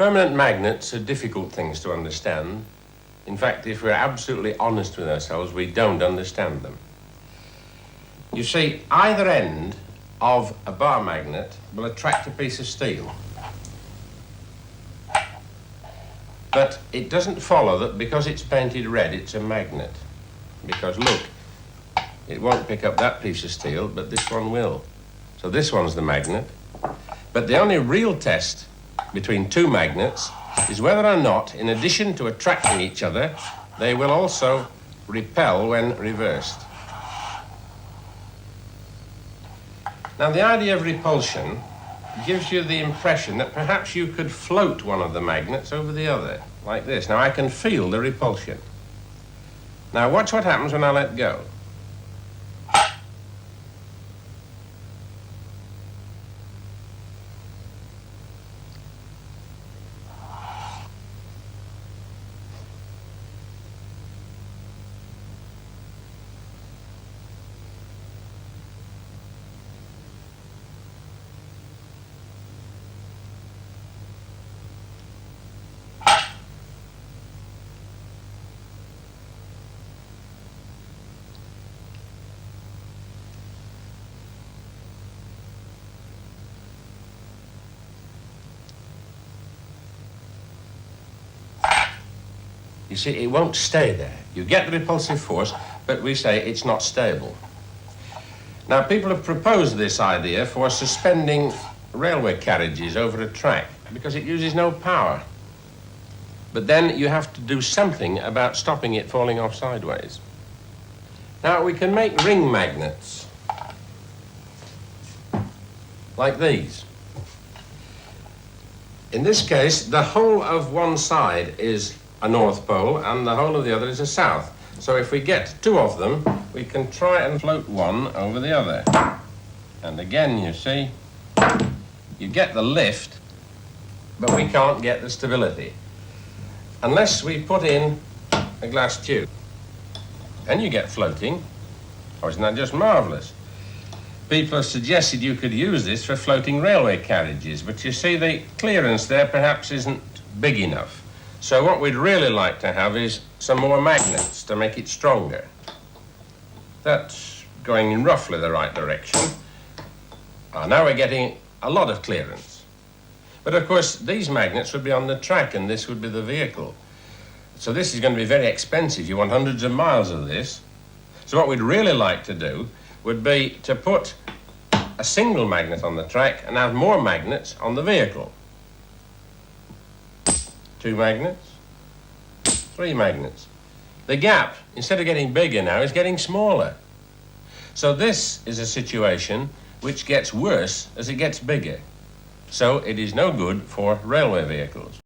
Permanent magnets are difficult things to understand. In fact, if we're absolutely honest with ourselves, we don't understand them. You see, either end of a bar magnet will attract a piece of steel. But it doesn't follow that because it's painted red, it's a magnet. Because look, it won't pick up that piece of steel, but this one will. So this one's the magnet. But the only real test between two magnets is whether or not, in addition to attracting each other, they will also repel when reversed. Now, the idea of repulsion gives you the impression that perhaps you could float one of the magnets over the other, like this. Now, I can feel the repulsion. Now, watch what happens when I let go. You see, it won't stay there. You get the repulsive force, but we say it's not stable. Now, people have proposed this idea for suspending railway carriages over a track because it uses no power. But then you have to do something about stopping it falling off sideways. Now, we can make ring magnets like these. In this case, the whole of one side is a north pole and the whole of the other is a south. So if we get two of them, we can try and float one over the other. And again, you see, you get the lift, but we can't get the stability unless we put in a glass tube. And you get floating. Oh, isn't that just marvelous? People have suggested you could use this for floating railway carriages, but you see, the clearance there perhaps isn't big enough. So what we'd really like to have is some more magnets to make it stronger. That's going in roughly the right direction. Now we're getting a lot of clearance. But of course, these magnets would be on the track and this would be the vehicle. So this is going to be very expensive. You want hundreds of miles of this. So what we'd really like to do would be to put a single magnet on the track and have more magnets on the vehicle. 2 magnets, 3 magnets. The gap, instead of getting bigger now, is getting smaller. So this is a situation which gets worse as it gets bigger. So it is no good for railway vehicles.